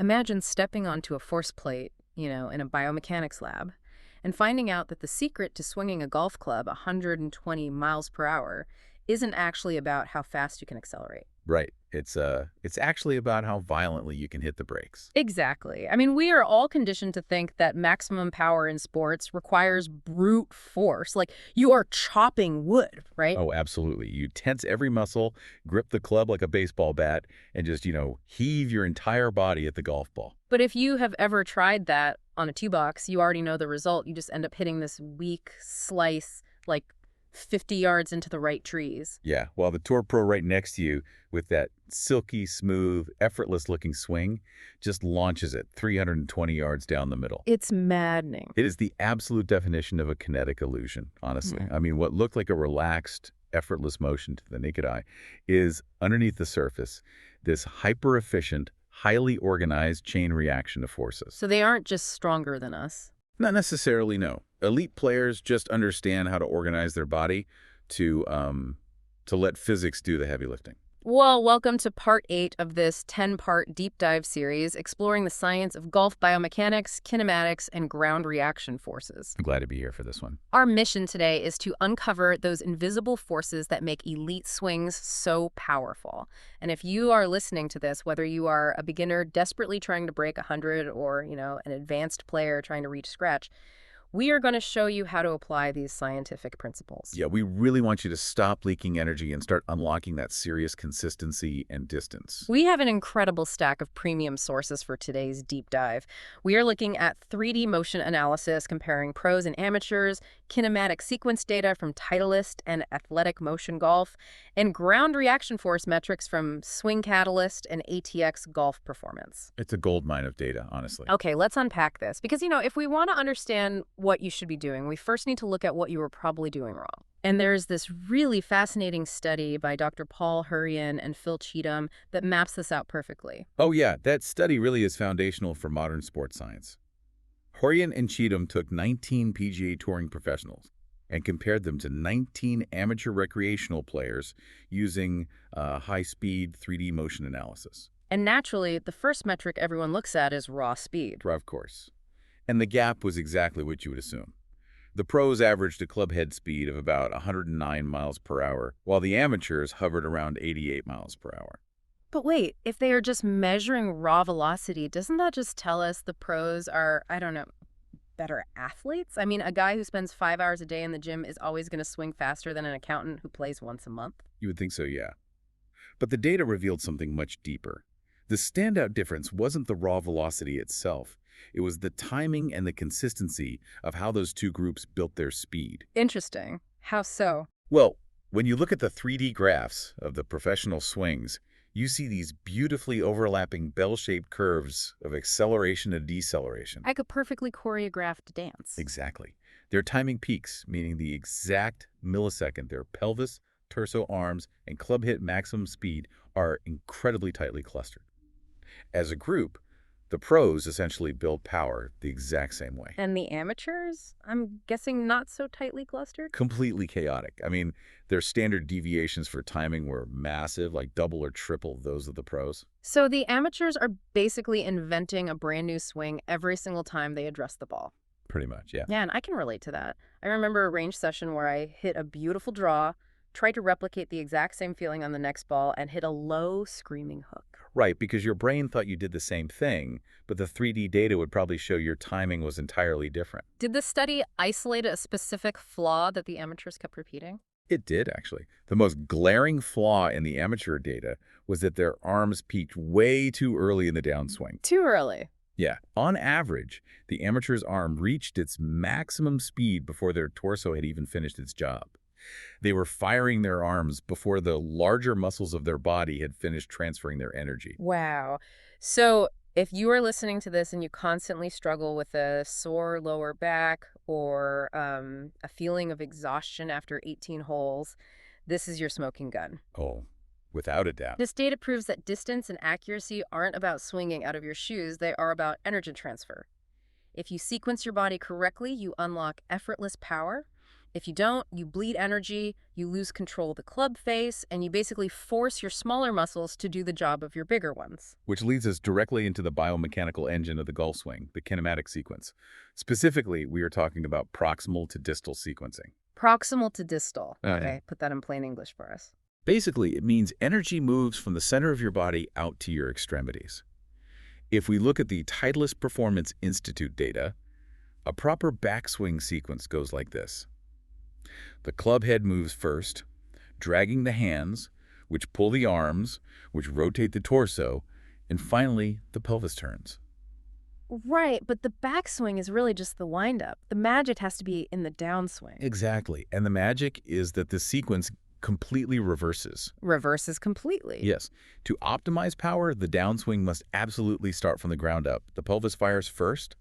Imagine stepping onto a force plate, in a biomechanics lab, and finding out that the secret to swinging a golf club 120 miles per hour isn't actually about how fast you can accelerate. Right. It's actually about how violently you can hit the brakes. Exactly. I mean, we are all conditioned to think that maximum power in sports requires brute force, like you are chopping wood, right? Oh, absolutely. You tense every muscle, grip the club like a baseball bat, and just, heave your entire body at the golf ball. But if you have ever tried that on a tee box, you already know the result. You just end up hitting this weak slice, like 50 yards into the right trees. Yeah, while the tour pro right next to you with that silky, smooth, effortless-looking swing just launches it 320 yards down the middle. It's maddening. It is the absolute definition of a kinetic illusion, honestly. Mhm. I mean, what looked like a relaxed, effortless motion to the naked eye is, underneath the surface, this hyper-efficient, highly organized chain reaction of forces. So they aren't just stronger than us. Not necessarily, no. Elite players just understand how to organize their body to let physics do the heavy lifting. Well, welcome to part 8 of this 10-part deep dive series exploring the science of golf biomechanics, kinematics, and ground reaction forces. I'm glad to be here for this one. Our mission today is to uncover those invisible forces that make elite swings so powerful. And if you are listening to this, whether you are a beginner desperately trying to break 100 or, an advanced player trying to reach scratch, we are going to show you how to apply these scientific principles. Yeah, we really want you to stop leaking energy and start unlocking that serious consistency and distance. We have an incredible stack of premium sources for today's deep dive. We are looking at 3D motion analysis comparing pros and amateurs, kinematic sequence data from Titleist and Athletic Motion Golf, and ground reaction force metrics from Swing Catalyst and ATX Golf Performance. It's a goldmine of data, honestly. Okay, let's unpack this. Because, if we want to understand what you should be doing, we first need to look at what you were probably doing wrong. And there's this really fascinating study by Dr. Paul Hurrion and Phil Cheetham that maps this out perfectly. Oh yeah, that study really is foundational for modern sports science. Hurrion and Cheetham took 19 PGA Touring professionals and compared them to 19 amateur recreational players using high-speed 3D motion analysis. And naturally, the first metric everyone looks at is raw speed. Of course. And the gap was exactly what you would assume. The pros averaged a clubhead speed of about 109 miles per hour, while the amateurs hovered around 88 miles per hour. But wait, if they are just measuring raw velocity, doesn't that just tell us the pros are, better athletes? I mean, a guy who spends 5 hours a day in the gym is always going to swing faster than an accountant who plays once a month? You would think so, yeah. But the data revealed something much deeper. The standout difference wasn't the raw velocity itself. It was the timing and the consistency of how those two groups built their speed. Interesting. How so? Well, when you look at the 3D graphs of the professional swings, you see these beautifully overlapping bell-shaped curves of acceleration and deceleration. I could perfectly choreograph to dance. Exactly. Their timing peaks, meaning the exact millisecond their pelvis, torso, arms, and club hit maximum speed are incredibly tightly clustered. As a group, the pros essentially build power the exact same way. And the amateurs? I'm guessing not so tightly clustered? Completely chaotic. I mean, their standard deviations for timing were massive, like double or triple those of the pros. So the amateurs are basically inventing a brand new swing every single time they address the ball. Pretty much, yeah. Yeah, and I can relate to that. I remember a range session where I hit a beautiful draw, tried to replicate the exact same feeling on the next ball, and hit a low, screaming hook. Right, because your brain thought you did the same thing, but the 3D data would probably show your timing was entirely different. Did the study isolate a specific flaw that the amateurs kept repeating? It did, actually. The most glaring flaw in the amateur data was that their arms peaked way too early in the downswing. Too early. Yeah. On average, the amateur's arm reached its maximum speed before their torso had even finished its job. They were firing their arms before the larger muscles of their body had finished transferring their energy. Wow. So if you are listening to this and you constantly struggle with a sore lower back or a feeling of exhaustion after 18 holes, this is your smoking gun. Oh, without a doubt. This data proves that distance and accuracy aren't about swinging out of your shoes. They are about energy transfer. If you sequence your body correctly, you unlock effortless power. If you don't, you bleed energy, you lose control of the club face, and you basically force your smaller muscles to do the job of your bigger ones. Which leads us directly into the biomechanical engine of the golf swing, the kinematic sequence. Specifically, we are talking about proximal-to-distal sequencing. Proximal-to-distal. Oh, yeah. Okay, put that in plain English for us. Basically, it means energy moves from the center of your body out to your extremities. If we look at the Titleist Performance Institute data, a proper backswing sequence goes like this. The club head moves first, dragging the hands, which pull the arms, which rotate the torso, and finally, the pelvis turns. Right, but the backswing is really just the windup. The magic has to be in the downswing. Exactly. And the magic is that this sequence completely reverses. Reverses completely. Yes. To optimize power, the downswing must absolutely start from the ground up. The pelvis fires first,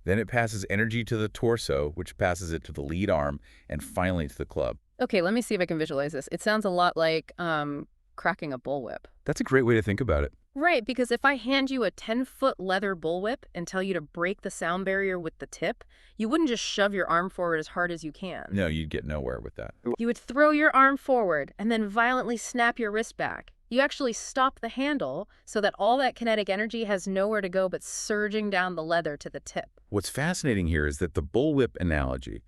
then it passes energy to the torso, which passes it to the lead arm, and finally to the club. Okay, let me see if I can visualize this. It sounds a lot like cracking a bullwhip. That's a great way to think about it. Right, because if I hand you a 10-foot leather bullwhip and tell you to break the sound barrier with the tip, you wouldn't just shove your arm forward as hard as you can. No, you'd get nowhere with that. You would throw your arm forward and then violently snap your wrist back. You actually stop the handle so that all that kinetic energy has nowhere to go but surging down the leather to the tip. What's fascinating here is that the bullwhip analogy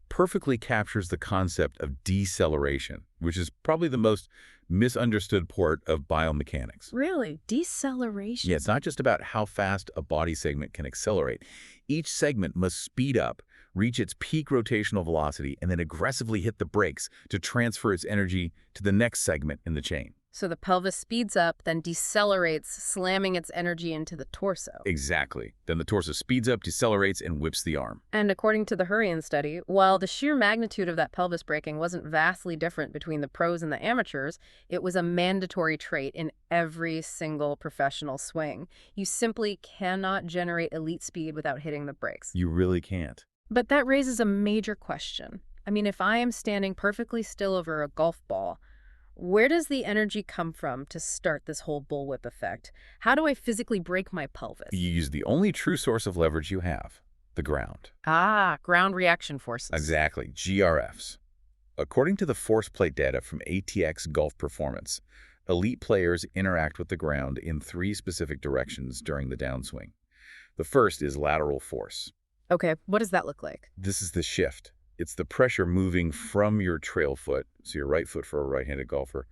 perfectly captures the concept of deceleration, which is probably the most misunderstood part of biomechanics. Really? Deceleration? Yeah, it's not just about how fast a body segment can accelerate. Each segment must speed up, reach its peak rotational velocity, and then aggressively hit the brakes to transfer its energy to the next segment in the chain. So the pelvis speeds up, then decelerates, slamming its energy into the torso. Exactly. Then the torso speeds up, decelerates, and whips the arm. And according to the Hurrion study, while the sheer magnitude of that pelvis braking wasn't vastly different between the pros and the amateurs, it was a mandatory trait in every single professional swing. You simply cannot generate elite speed without hitting the brakes. You really can't. But that raises a major question. I mean, if I am standing perfectly still over a golf ball, where does the energy come from to start this whole bullwhip effect? How do I physically break my pelvis? You use the only true source of leverage you have, the ground. Ah, ground reaction forces. Exactly, GRFs. According to the force plate data from ATX Golf Performance, elite players interact with the ground in 3 specific directions during the downswing. The first is lateral force. Okay, what does that look like? This is the shift. It's the pressure moving from your trail foot, so your right foot for a right-handed golfer,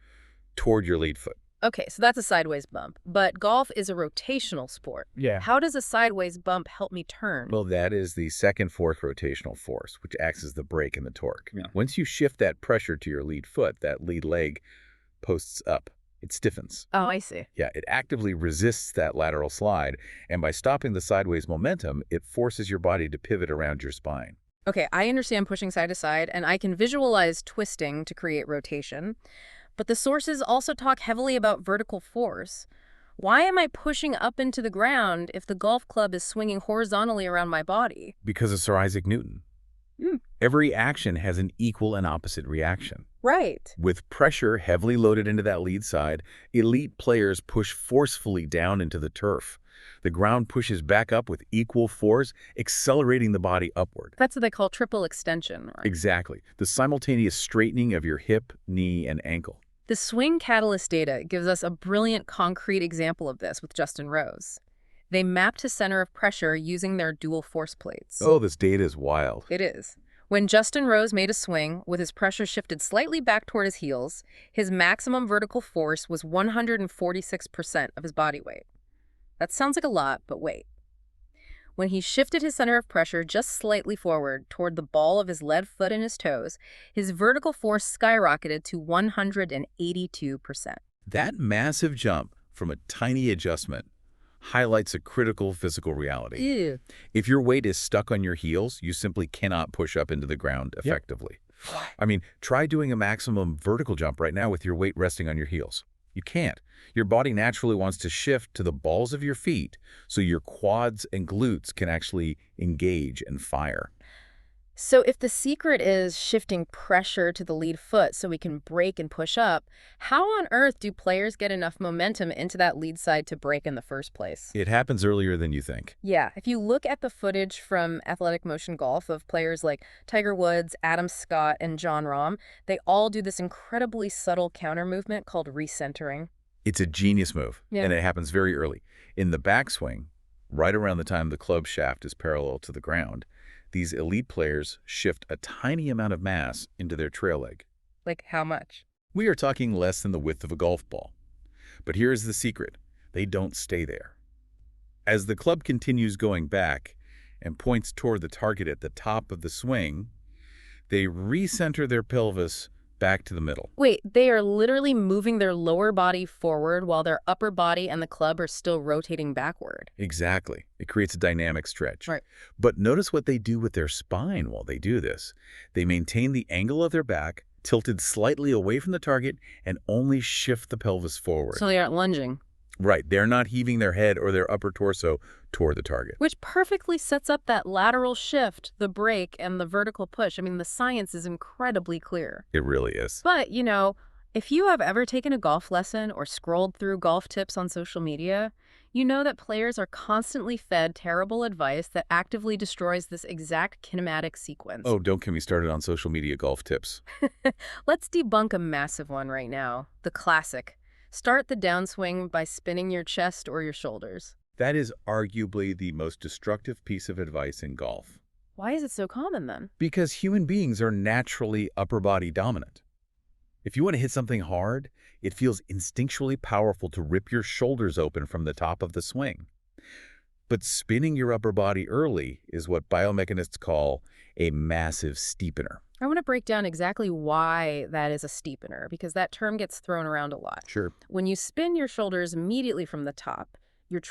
toward your lead foot. Okay, so that's a sideways bump. But golf is a rotational sport. Yeah. How does a sideways bump help me turn? Well, that is the second fourth rotational force, which acts as the brake in the torque. Yeah. Once you shift that pressure to your lead foot, that lead leg posts up. It stiffens. Oh, I see. Yeah, it actively resists that lateral slide, and by stopping the sideways momentum, it forces your body to pivot around your spine. Okay, I understand pushing side to side, and I can visualize twisting to create rotation. But the sources also talk heavily about vertical force. Why am I pushing up into the ground if the golf club is swinging horizontally around my body? Because of Sir Isaac Newton. Every action has an equal and opposite reaction. Right. With pressure heavily loaded into that lead side, elite players push forcefully down into the turf. The ground pushes back up with equal force, accelerating the body upward. That's what they call triple extension, right? Exactly. The simultaneous straightening of your hip, knee, and ankle. The swing catalyst data gives us a brilliant concrete example of this with Justin Rose. They mapped his center of pressure using their dual force plates. Oh, this data is wild. It is. When Justin Rose made a swing with his pressure shifted slightly back toward his heels, his maximum vertical force was 146% of his body weight. That sounds like a lot, but wait. When he shifted his center of pressure just slightly forward toward the ball of his lead foot and his toes, his vertical force skyrocketed to 182%. That massive jump from a tiny adjustment highlights a critical physical reality. Ew. If your weight is stuck on your heels, you simply cannot push up into the ground effectively. I mean, try doing a maximum vertical jump right now with your weight resting on your heels. You can't. Your body naturally wants to shift to the balls of your feet so your quads and glutes can actually engage and fire. So if the secret is shifting pressure to the lead foot so we can brake and push up, how on earth do players get enough momentum into that lead side to brake in the first place? It happens earlier than you think. Yeah, if you look at the footage from Athletic Motion Golf of players like Tiger Woods, Adam Scott, and John Rahm, they all do this incredibly subtle counter movement called recentering. It's a genius move, Yeah. and it happens very early. In the backswing, right around the time the club shaft is parallel to the ground, these elite players shift a tiny amount of mass into their trail leg. Like how much? We are talking less than the width of a golf ball. But here is the secret. They don't stay there. As the club continues going back and points toward the target at the top of the swing, they recenter their pelvis back to the middle. Wait, they are literally moving their lower body forward while their upper body and the club are still rotating backward. Exactly. It creates a dynamic stretch. Right. But notice what they do with their spine while they do this. They maintain the angle of their back, tilted slightly away from the target, and only shift the pelvis forward. So they aren't lunging. Right. They're not heaving their head or their upper torso toward the target. Which perfectly sets up that lateral shift, the brake, and the vertical push. I mean, the science is incredibly clear. It really is. But, if you have ever taken a golf lesson or scrolled through golf tips on social media, you know that players are constantly fed terrible advice that actively destroys this exact kinematic sequence. Oh, don't get me started on social media golf tips. Let's debunk a massive one right now. The classic. Start the downswing by spinning your chest or your shoulders. That is arguably the most destructive piece of advice in golf. Why is it so common then? Because human beings are naturally upper body dominant. If you want to hit something hard, it feels instinctually powerful to rip your shoulders open from the top of the swing. But spinning your upper body early is what biomechanists call a massive steepener. I want to break down exactly why that is a steepener, because that term gets thrown around a lot. Sure. When you spin your shoulders immediately from the top, your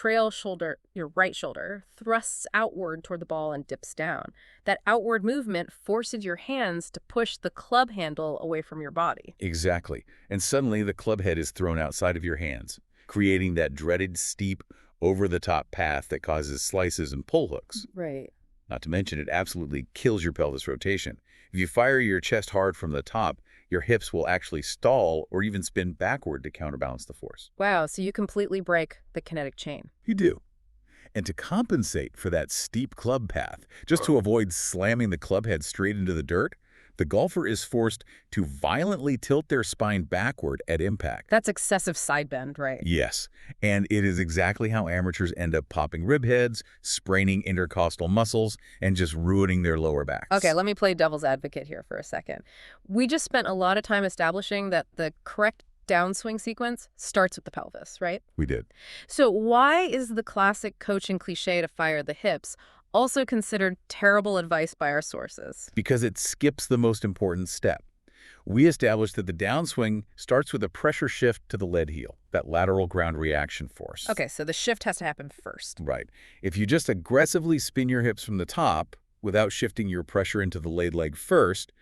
right shoulder, thrusts outward toward the ball and dips down. That outward movement forces your hands to push the club handle away from your body. Exactly. And suddenly the club head is thrown outside of your hands, creating that dreaded steep, over-the-top path that causes slices and pull hooks. Right. Not to mention, it absolutely kills your pelvis rotation. If you fire your chest hard from the top, your hips will actually stall or even spin backward to counterbalance the force. Wow, so you completely break the kinetic chain. You do. And to compensate for that steep club path, just to avoid slamming the club head straight into the dirt, the golfer is forced to violently tilt their spine backward at impact. That's excessive side bend, right? Yes, and it is exactly how amateurs end up popping rib heads, spraining intercostal muscles, and just ruining their lower backs. Okay, let me play devil's advocate here for a second. We just spent a lot of time establishing that the correct downswing sequence starts with the pelvis, right? We did. So why is the classic coaching cliche to fire the hips also considered terrible advice by our sources? Because it skips the most important step. We established that the downswing starts with a pressure shift to the lead heel, that lateral ground reaction force. Okay, so the shift has to happen first. Right. If you just aggressively spin your hips from the top without shifting your pressure into the laid leg first,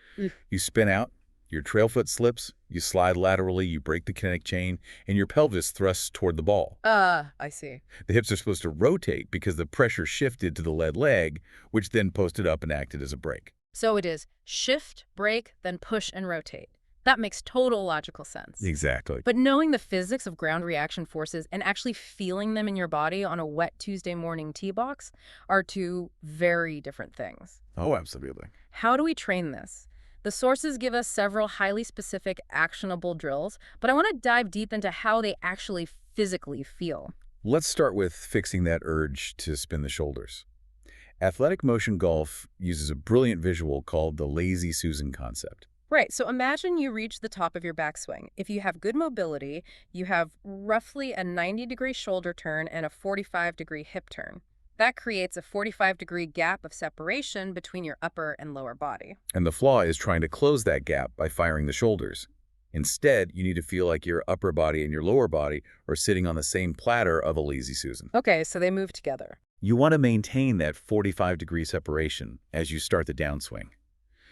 you spin out, your trail foot slips, you slide laterally, you break the kinetic chain, and your pelvis thrusts toward the ball. I see. The hips are supposed to rotate because the pressure shifted to the lead leg, which then posted up and acted as a brake. So it is shift, brake, then push and rotate. That makes total logical sense. Exactly. But knowing the physics of ground reaction forces and actually feeling them in your body on a wet Tuesday morning tee box are two very different things. Oh, absolutely. How do we train this? The sources give us several highly specific, actionable drills, but I want to dive deep into how they actually physically feel. Let's start with fixing that urge to spin the shoulders. Athletic Motion Golf uses a brilliant visual called the Lazy Susan concept. Right, so imagine you reach the top of your backswing. If you have good mobility, you have roughly a 90-degree shoulder turn and a 45-degree hip turn. That creates a 45-degree gap of separation between your upper and lower body. And the flaw is trying to close that gap by firing the shoulders. Instead, you need to feel like your upper body and your lower body are sitting on the same platter of a Lazy Susan. Okay, so they move together. You want to maintain that 45-degree separation as you start the downswing.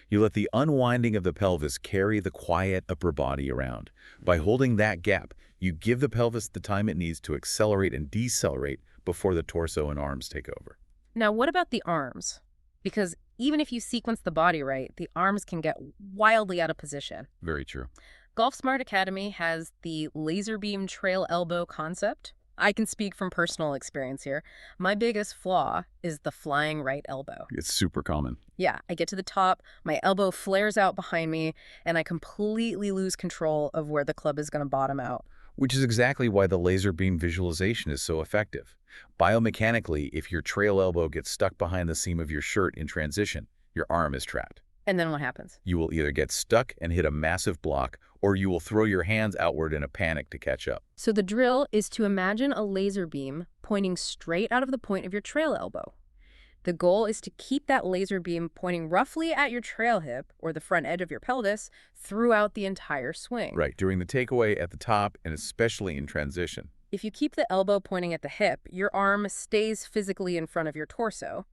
You let the unwinding of the pelvis carry the quiet upper body around. By holding that gap, you give the pelvis the time it needs to accelerate and decelerate before the torso and arms take over. Now, what about the arms? Because even if you sequence the body right, the arms can get wildly out of position. Very true. Golf Smart Academy has the laser beam trail elbow concept. I can speak from personal experience here. My biggest flaw is the flying right elbow. It's super common. Yeah, I get to the top, my elbow flares out behind me, and I completely lose control of where the club is going to bottom out. Which is exactly why the laser beam visualization is so effective. Biomechanically, if your trail elbow gets stuck behind the seam of your shirt in transition, your arm is trapped. And then what happens? You will either get stuck and hit a massive block, or you will throw your hands outward in a panic to catch up. So the drill is to imagine a laser beam pointing straight out of the point of your trail elbow. The goal is to keep that laser beam pointing roughly at your trail hip, or the front edge of your pelvis, throughout the entire swing. Right, during the takeaway at the top, and especially in transition. If you keep the elbow pointing at the hip, your arm stays physically in front of your torso.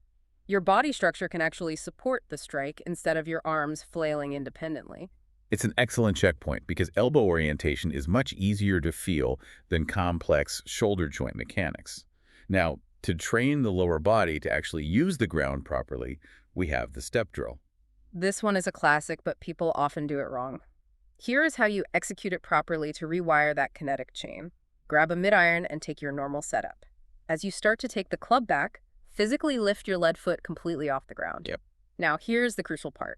Your body structure can actually support the strike instead of your arms flailing independently. It's an excellent checkpoint because elbow orientation is much easier to feel than complex shoulder joint mechanics. Now, to train the lower body to actually use the ground properly, we have the step drill. This one is a classic, but people often do it wrong. Here is how you execute it properly to rewire that kinetic chain. Grab a mid-iron and take your normal setup. As you start to take the club back, physically lift your lead foot completely off the ground. Yep. Now, here's the crucial part.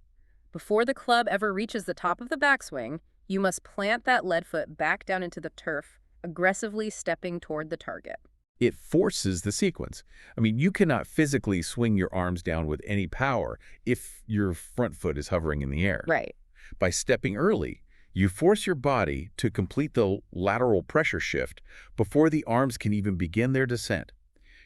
Before the club ever reaches the top of the backswing, you must plant that lead foot back down into the turf, aggressively stepping toward the target. It forces the sequence. I mean, you cannot physically swing your arms down with any power if your front foot is hovering in the air. Right. By stepping early, you force your body to complete the lateral pressure shift before the arms can even begin their descent.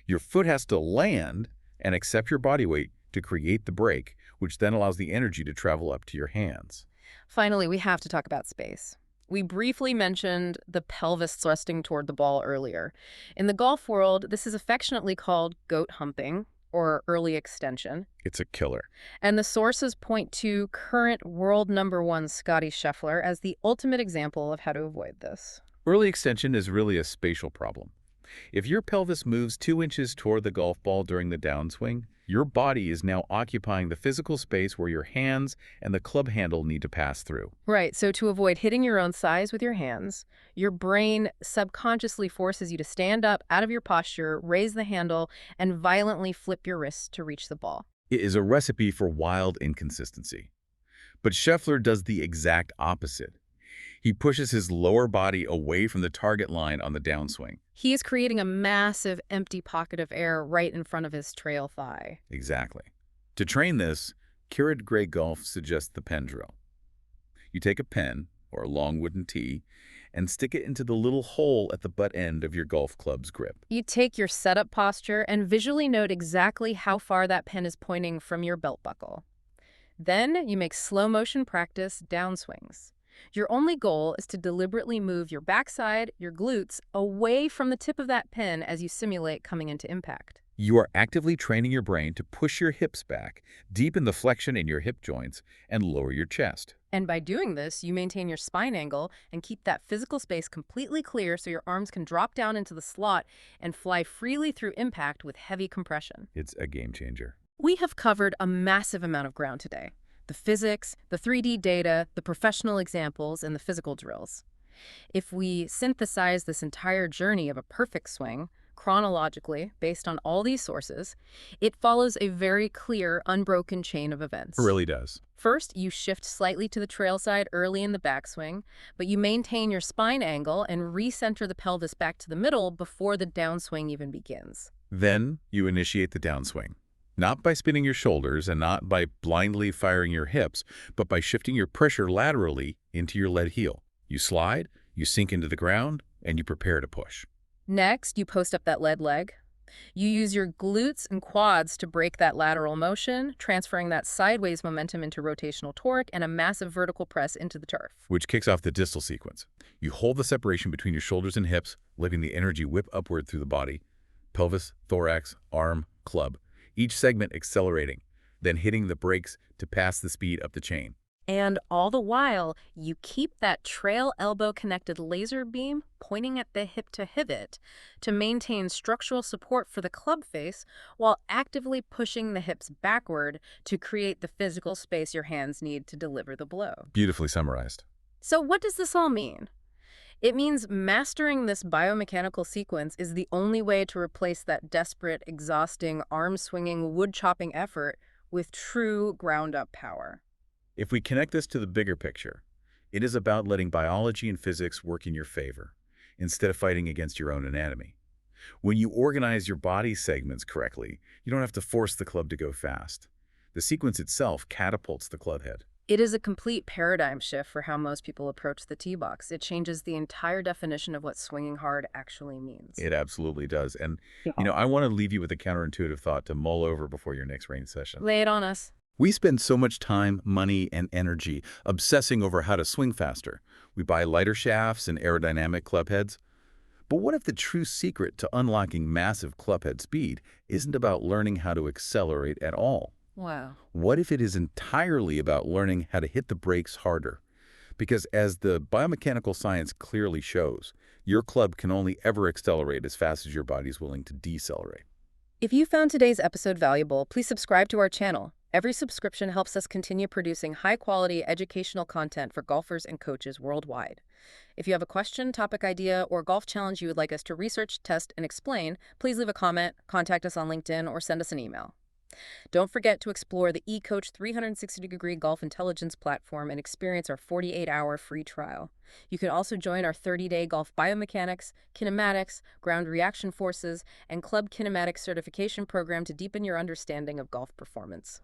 Your foot has to land and accept your body weight to create the break, which then allows the energy to travel up to your hands. Finally, we have to talk about space. We briefly mentioned the pelvis thrusting toward the ball earlier. In the golf world, this is affectionately called goat humping, or early extension. It's a killer. And the sources point to current world #1 Scotty Scheffler as the ultimate example of how to avoid this. Early extension is really a spatial problem. If your pelvis moves 2 inches toward the golf ball during the downswing, your body is now occupying the physical space where your hands and the club handle need to pass through. Right, so to avoid hitting your own thighs with your hands, your brain subconsciously forces you to stand up out of your posture, raise the handle, and violently flip your wrists to reach the ball. It is a recipe for wild inconsistency. But Scheffler does the exact opposite. He pushes his lower body away from the target line on the downswing. He is creating a massive empty pocket of air right in front of his trail thigh. Exactly. To train this, Kinetic Gray Golf suggests the pen drill. You take a pen, or a long wooden tee, and stick it into the little hole at the butt end of your golf club's grip. You take your setup posture and visually note exactly how far that pen is pointing from your belt buckle. Then you make slow motion practice downswings. Your only goal is to deliberately move your backside, your glutes, away from the tip of that pen as you simulate coming into impact. You are actively training your brain to push your hips back, deepen the flexion in your hip joints, and lower your chest. And by doing this, you maintain your spine angle and keep that physical space completely clear so your arms can drop down into the slot and fly freely through impact with heavy compression. It's a game changer. We have covered a massive amount of ground today. The physics, the 3D data, the professional examples, and the physical drills. If we synthesize this entire journey of a perfect swing, chronologically, based on all these sources, it follows a very clear, unbroken chain of events. It really does. First, you shift slightly to the trail side early in the backswing, but you maintain your spine angle and recenter the pelvis back to the middle before the downswing even begins. Then you initiate the downswing. Not by spinning your shoulders and not by blindly firing your hips, but by shifting your pressure laterally into your lead heel. You slide, you sink into the ground, and you prepare to push. Next, you post up that lead leg. You use your glutes and quads to break that lateral motion, transferring that sideways momentum into rotational torque and a massive vertical press into the turf. Which kicks off the distal sequence. You hold the separation between your shoulders and hips, letting the energy whip upward through the body, pelvis, thorax, arm, club. Each segment accelerating, then hitting the brakes to pass the speed up the chain. And all the while, you keep that trail elbow connected laser beam pointing at the hip to pivot to maintain structural support for the club face while actively pushing the hips backward to create the physical space your hands need to deliver the blow. Beautifully summarized. So what does this all mean? It means mastering this biomechanical sequence is the only way to replace that desperate, exhausting, arm-swinging, wood-chopping effort with true ground-up power. If we connect this to the bigger picture, it is about letting biology and physics work in your favor, instead of fighting against your own anatomy. When you organize your body segments correctly, you don't have to force the club to go fast. The sequence itself catapults the club head. It is a complete paradigm shift for how most people approach the tee box. It changes the entire definition of what swinging hard actually means. It absolutely does. And, Yeah. I want to leave you with a counterintuitive thought to mull over before your next range session. Lay it on us. We spend so much time, money, and energy obsessing over how to swing faster. We buy lighter shafts and aerodynamic club heads. But what if the true secret to unlocking massive club head speed isn't about learning how to accelerate at all? Wow. What if it is entirely about learning how to hit the brakes harder? Because as the biomechanical science clearly shows, your club can only ever accelerate as fast as your body's willing to decelerate. If you found today's episode valuable, please subscribe to our channel. Every subscription helps us continue producing high-quality educational content for golfers and coaches worldwide. If you have a question, topic idea, or golf challenge you would like us to research, test, and explain, please leave a comment, contact us on LinkedIn, or send us an email. Don't forget to explore the eCoach 360-degree golf intelligence platform and experience our 48-hour free trial. You can also join our 30-day Golf Biomechanics, Kinematics, Ground Reaction Forces, and Club Kinematic certification program to deepen your understanding of golf performance.